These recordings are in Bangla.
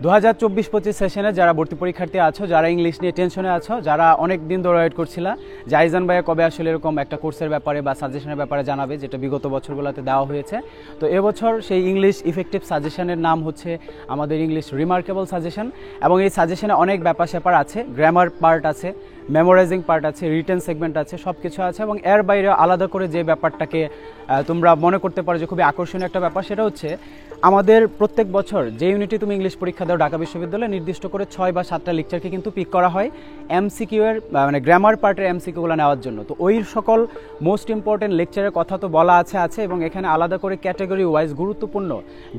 2024-25 সেশনে যারা ভর্তি পরীক্ষার্থী আছো, যারা ইংলিশ নিয়ে টেনশনে আছো, যারা অনেক দিন ধরে ওয়েট করছিলা যে আইজান ভাইয়া কবে আসলে এরকম একটা কোর্সের ব্যাপারে বা সাজেশনের ব্যাপারে জানাবে, যেটা বিগত বছরগুলোতে দেওয়া হয়েছে। তো এবছর সেই ইংলিশ ইফেক্টিভ সাজেশনের নাম হচ্ছে আমাদের ইংলিশ রিমার্কেবল সাজেশন। এবং এই সাজেশনে অনেক ব্যাপার স্যাপার আছে, গ্রামার পার্ট আছে, মেমোরাইজিং পার্ট আছে, রিটেন সেগমেন্ট আছে, সব কিছু আছে। এবং এর বাইরে আলাদা করে যে ব্যাপারটাকে তোমরা মনে করতে পারো যে খুবই আকর্ষণীয় একটা ব্যাপার, সেটা হচ্ছে আমাদের প্রত্যেক বছর যে ইউনিটে তুমি ইংলিশ পরীক্ষা দাও ঢাকা বিশ্ববিদ্যালয়ে, নির্দিষ্ট করে 6 বা 7টা লেকচারকে কিন্তু পিক করা হয় এমসিকিউ এর মানে গ্রামার পার্টের এমসিকিউগুলো নেওয়ার জন্য। তো ওই সকল মোস্ট ইম্পর্টেন্ট লেকচারের কথা তো বলা আছে এবং এখানে আলাদা করে ক্যাটাগরি ওয়াইজ গুরুত্বপূর্ণ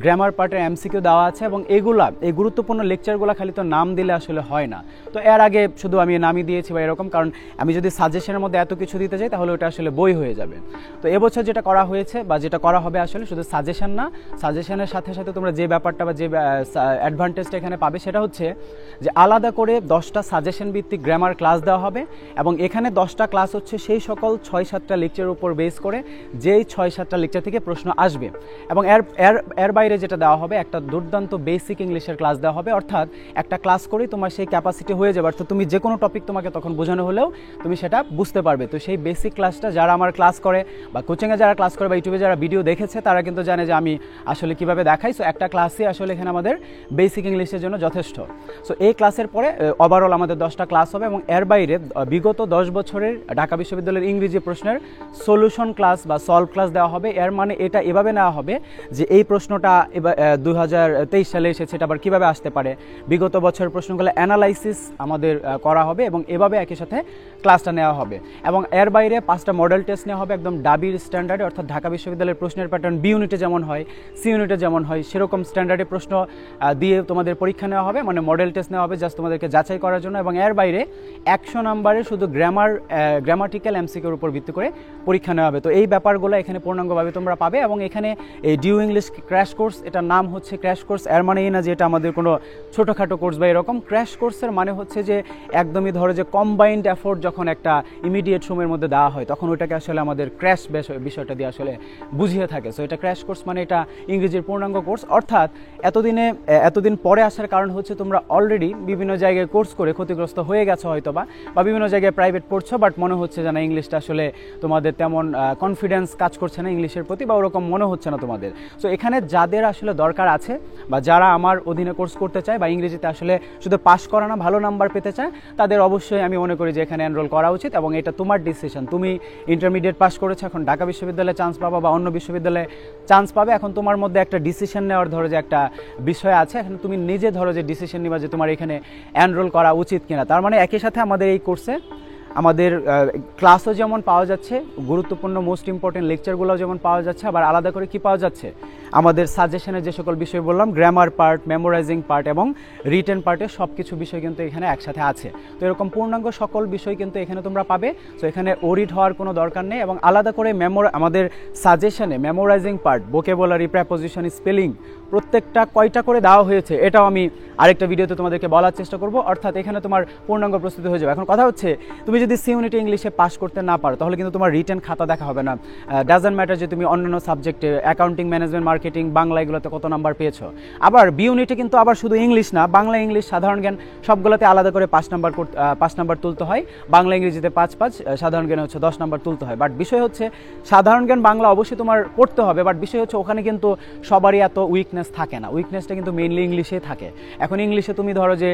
গ্রামার পার্টের এমসিকিউ দেওয়া আছে। এবং এই গুরুত্বপূর্ণ লেকচারগুলো খালি তো নাম দিলে আসলে হয় না। তো এর আগে শুধু আমি নামই দিয়েছি বা এরকম, কারণ আমি যদি সাজেশনের মধ্যে এত কিছু দিতে চাই তাহলে ওটা আসলে বই হয়ে যাবে। তো এবছর যেটা করা হয়েছে বা যেটা করা হবে আসলে শুধু সাজেশন না, সাজেশনের সাথে সাথে তোমরা যে ব্যাপারটা বা যে অ্যাডভান্টেজটা এখানে পাবে সেটা হচ্ছে যে আলাদা করে 10টা সাজেশন ভিত্তিক গ্রামার ক্লাস দেওয়া হবে। এবং এখানে 10টা ক্লাস হচ্ছে সেই সকল 6-7টা লেকচারের উপর বেস করে যেই 6-7টা লেকচার থেকে প্রশ্ন আসবে। এবং এর বাইরে যেটা দেওয়া হবে একটা দুর্দান্ত বেসিক ইংলিশের ক্লাস দেওয়া হবে, অর্থাৎ একটা ক্লাস করেই তোমার সেই ক্যাপাসিটি হয়ে যাবে, অর্থাৎ তুমি যে কোনো টপিক তোমাকে তখন বোঝানো হলেও তুমি সেটা বুঝতে পারবে। তো সেই বেসিক ক্লাসটা যারা আমার ক্লাস করে বা কোচিংয়ে যারা ক্লাস করে বা ইউটিউবে যারা ভিডিও দেখেছে তারা কিন্তু জানে যে আমি আসলে কিভাবে দেখাই। সো একটা ক্লাসই আসলে এখানে আমাদের বেসিক ইংলিশের জন্য যথেষ্ট। সো এই ক্লাসের পরে ওভারঅল আমাদের 10টা ক্লাস হবে। এবং এর বাইরে বিগত 10 বছরের ঢাকা বিশ্ববিদ্যালয়ের ইংরেজি প্রশ্নের সলিউশন ক্লাস বা সলভ ক্লাস দেওয়া হবে। এর মানে এটা এভাবে নেওয়া হবে যে এই প্রশ্নটা 2023 সালে এসেছে, এটা আবার কীভাবে আসতে পারে, বিগত বছরের প্রশ্নগুলো অ্যানালাইসিস আমাদের করা হবে এবং এভাবে একই সাথে ক্লাসটা নেওয়া হবে। এবং এর বাইরে 5টা মডেল টেস্ট নেওয়া হবে একদম ডাবির স্ট্যান্ডার্ডে, অর্থাৎ ঢাকা বিশ্ববিদ্যালয়ের প্রশ্নের প্যাটার্ন বি ইউনিটে যেমন হয়, সি ইউনিটে যেমন হয় সেরকম স্ট্যান্ডার্ডে প্রশ্ন দিয়ে তোমাদের পরীক্ষা নেওয়া হবে, মানে মডেল টেস্ট নেওয়া হবে জাস্ট তোমাদেরকে যাচাই করার জন্য। এবং এর বাইরে 100 নাম্বারে শুধু গ্রামাটিক্যাল এমসিকিউর উপর ভিত্তি করে পরীক্ষা নেওয়া হবে। তো এই ব্যাপারগুলো এখানে পূর্ণাঙ্গভাবে তোমরা পাবে। এবং এখানে এই ডিউ ইংলিশ ক্র্যাশ কোর্স, এটার নাম হচ্ছে ক্র্যাশ কোর্স। এর মানে এই না যে এটা আমাদের কোনো ছোটোখাটো কোর্স বা এরকম। ক্র্যাশ কোর্সের মানে হচ্ছে যে একদমই ধরো যে কম্বাইন্ড এফোর্ট যখন একটা ইমিডিয়েট সময়ের মধ্যে দেওয়া হয় তখন ওইটাকে আসলে আমাদের ক্র্যাশ বিষয়টা দিয়ে আসলে বুঝিয়ে থাকে। সো এটা ক্র্যাশ কোর্স মানে এটা ইংরেজির পূর্ণাঙ্গ কোর্স। অর্থাৎ এতদিন পরে আসার কারণ হচ্ছে তোমরা অলরেডি বিভিন্ন জায়গায় কোর্স করে ক্ষতিগ্রস্ত হয়ে গেছো হয়তো বা বিভিন্ন জায়গায় প্রাইভেট পড়ছো, বাট মনে হচ্ছে যে না ইংলিশটা আসলে তোমাদের তেমন কনফিডেন্স কাজ করছে না ইংলিশের প্রতি, বা ওরকম মনে হচ্ছে না তোমাদের। সো এখানে যাদের আসলে দরকার আছে বা যারা আমার অধীনে কোর্স করতে চায় বা ইংরেজিতে আসলে শুধু পাস করা না ভালো নাম্বার পেতে চায়, তাদের অবশ্যই আমি মনে করি যে এখানে এনরোল করা উচিত। এবং এটা তোমার ডিসিশন, তুমি ইন্টারমিডিয়েট পাস করেছো, এখন ঢাকা বিশ্ববিদ্যালয়ে চান্স পাবা বা অন্য বিশ্ববিদ্যালয়ে চান্স পাবে, এখন তোমার মধ্যে একটা ডিসিশন নেওয়ার ধরো যে একটা বিষয় আছে, এখন তুমি নিজে ধরো যে ডিসিশন নিবা যে তোমার এখানে এনরোল করা উচিত কিনা। তার মানে একই সাথে আমাদের এই কোর্সে আমাদের ক্লাসও যেমন পাওয়া যাচ্ছে, গুরুত্বপূর্ণ মোস্ট ইম্পর্টেন্ট লেকচারগুলোও যেমন পাওয়া যাচ্ছে, আবার আলাদা করে কি পাওয়া যাচ্ছে আমাদের সাজেশনের যে সকল বিষয় বললাম, গ্রামার পার্ট, মেমোরাইজিং পার্ট এবং রিটেন পার্টের সব কিছু বিষয় কিন্তু এখানে একসাথে আছে। তো এরকম পূর্ণাঙ্গ সকল বিষয় কিন্তু এখানে তোমরা পাবে। তো এখানে ওরিড হওয়ার কোনো দরকার নেই। এবং আলাদা করে আমাদের সাজেশনে memorising part, vocabulary, preposition, spelling প্রত্যেকটা কয়টা করে দেওয়া হয়েছে এটাও আমি আরেকটা ভিডিওতে তোমাদেরকে বলার চেষ্টা করব। অর্থাৎ এখানে তোমার পূর্ণাঙ্গ প্রস্তুতি হয়ে যাবে। এখন কথা হচ্ছে তুমি যদি সি ইউনিটে ইংলিশে পাস করতে না পারো তাহলে কিন্তু তোমার রিটেন খাতা দেখা হবে না। ডাজন্ট ম্যাটার যে তুমি অন্যান্য সাবজেক্টে অ্যাকাউন্টিং, ম্যানেজমেন্ট, মার্কেটিং, বাংলা এগুলোতে কত নাম্বার পেয়েছো। আবার বি ইউনিটে কিন্তু আবার শুধু ইংলিশ না, বাংলা, ইংলিশ, সাধারণ জ্ঞান সবগুলোতে আলাদা করে 5 নাম্বার তুলতে হয়। বাংলা ইংরেজিতে 5, সাধারণ জ্ঞানে হচ্ছে 10 নাম্বার তুলতে হয়। বাট বিষয় হচ্ছে সাধারণ জ্ঞান বাংলা অবশ্যই তোমার পড়তে হবে, বাট বিষয় হচ্ছে ওখানে কিন্তু সবারই এত উইকনেস থাকে না, উইকনেসটা কিন্তু মেইনলি ইংলিশে থাকে। এখন ইংলিশে তুমি ধরো যে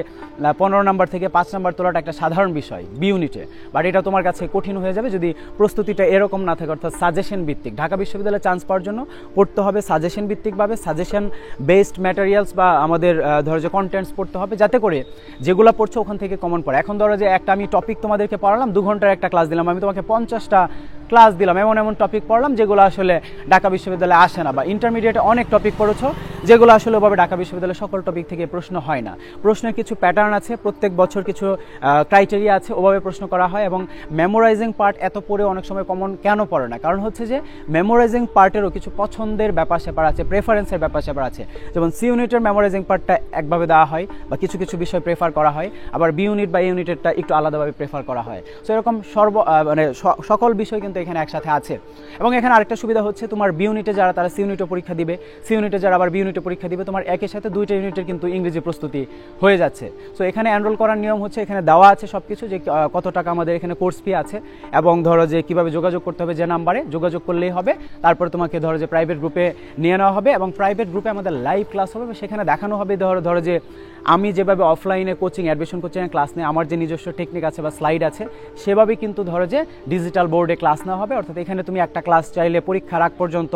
15 নাম্বার থেকে 5 নাম্বার তোলাটা একটা সাধারণ বিষয় বি ইউনিটে, বাট এটা তোমার কাছে কঠিন হয়ে যাবে যদি প্রস্তুতিটা এরকম না থাকে। অর্থাৎ সাজেশন ভিত্তিক ঢাকা বিশ্ববিদ্যালয়ে চান্স পাওয়ার জন্য পড়তে হবে সাজেশন ভিত্তিকভাবে, সাজেশন বেসড ম্যাটেরিয়ালস বা আমাদের ধরো যে কন্টেন্টস পড়তে হবে, যাতে করে যেগুলো পড়ছো ওখান থেকে কমন পড়ে। এখন ধরো যে একটা আমি টপিক তোমাদেরকে পড়ালাম, 2 ঘন্টার একটা ক্লাস দিলাম, আমি তোমাকে 50টা ক্লাস দিলাম, এমন টপিক পড়লাম যেগুলো আসলে ঢাকা বিশ্ববিদ্যালয়ে আসে না, বা ইন্টারমিডিয়েটে অনেক টপিক পড়েছো যেগুলো আসলে ওভাবে ঢাকা বিশ্ববিদ্যালয়ের সকল টপিক থেকে প্রশ্ন হয় না। প্রশ্নের কিছু প্যাটার্ন আছে, প্রত্যেক বছর কিছু ক্রাইটেরিয়া আছে, ওভাবে প্রশ্ন করা হয়। এবং মেমোরাইজিং পার্ট এত পড়ে অনেক সময় কমন কেন পড়ে না, কারণ হচ্ছে যে মেমোরাইজিং পার্টেরও কিছু পছন্দের ব্যাপার স্যাপার আছে, প্রেফারেন্সের ব্যাপার স্যাপার আছে। যেমন সি ইউনিটের মেমোরাইজিং পার্টটা একভাবে দেওয়া হয় বা কিছু বিষয় প্রেফার করা হয়, আবার বি ইউনিট বা ইউনিটেরটা একটু আলাদাভাবে প্রেফার করা হয়। সো এরকম সকল বিষয় কিন্তু এখানে একসাথে আছে। এবং এখানে আরেকটা সুবিধা হচ্ছে তোমার বি ইউনিটে যারা তারা সি ইউনিটও পরীক্ষা দিবে, সি ইউনিটে যারা আবার বি ইউনিটে পরীক্ষা দিবে, তোমার একের সাথে 2টা ইউনিটের কিন্তু ইংরেজি প্রস্তুতি হয়ে যাচ্ছে। সো এখানে এনরোল করার নিয়ম হচ্ছে, এখানে দেওয়া আছে সব কিছু, যে কত টাকা আমাদের এখানে কোর্স ফি আছে, এবং ধরো যে কীভাবে যোগাযোগ করতে হবে, যে নাম্বারে যোগাযোগ করলেই হবে। তারপর তোমাকে ধরো যে প্রাইভেট গ্রুপে নিয়ে নেওয়া হবে, এবং প্রাইভেট গ্রুপে আমাদের লাইভ ক্লাস হবে, সেখানে দেখানো হবে ধরো যে আমি যেভাবে অফলাইনে কোচিং অ্যাডমিশন কোচিংয়ে ক্লাস নিয়ে আমার যে নিজস্ব টেকনিক আছে বা স্লাইড আছে, সেভাবেই কিন্তু ধরো যে ডিজিটাল বোর্ডে ক্লাস নেওয়া হবে। অর্থাৎ এখানে তুমি একটা ক্লাস চাইলে পরীক্ষার আগ পর্যন্ত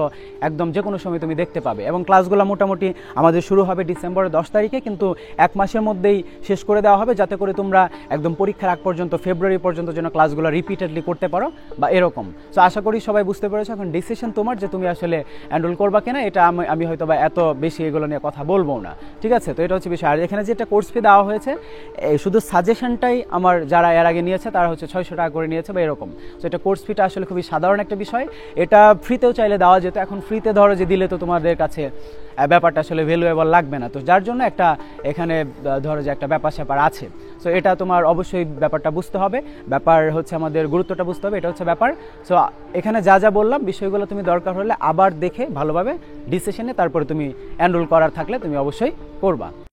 একদম যে কোনো সময় তুমি দেখতে পাবে। এবং ক্লাসগুলো মোটামুটি আমাদের শুরু হবে ডিসেম্বরের 10 তারিখে, কিন্তু 1 মাসের মধ্যেই শেষ করে দেওয়া হবে, যাতে করে তোমরা একদম পরীক্ষার আগ পর্যন্ত ফেব্রুয়ারি পর্যন্ত যেন ক্লাসগুলো রিপিটেডলি করতে পারো বা এরকম। সো আশা করি সবাই বুঝতে পেরেছো। এখন ডিসিশন তোমার যে তুমি আসলে এনরোল করবা কিনা। এটা আমি হয়তো বা এত বেশি এগুলো নিয়ে কথা বলবো না, ঠিক আছে? তো এটা হচ্ছে বিষয়। আর এখানে যেটা কোর্স ফি দেওয়া হয়েছে, শুধু সাজেশনটাই আমার যারা এর আগে নিয়েছে তারা হচ্ছে 600 টাকা করে নিয়েছে বা এরকম। তো এটা কোর্স ফিটা আসলে খুবই সাধারণ একটা বিষয়। এটা ফ্রিতেও চাইলে দেওয়া যেত, এখন ফ্রিতে ধরো যে দিলে তো তোমাদের কাছে ব্যাপারটা আসলে ভ্যালুয়েবল লাগবে না। তো যার জন্য একটা এখানে ধরো যে একটা ব্যাপার স্যাপার আছে। সো এটা তোমার অবশ্যই ব্যাপারটা বুঝতে হবে, ব্যাপার হচ্ছে আমাদের গুরুত্বটা বুঝতে হবে, এটা হচ্ছে ব্যাপার। সো এখানে যা যা বললাম বিষয়গুলো তুমি দরকার হলে আবার দেখে ভালোভাবে ডিসিশনে তারপরে তুমি এনরোল করার থাকলে তুমি অবশ্যই করবা।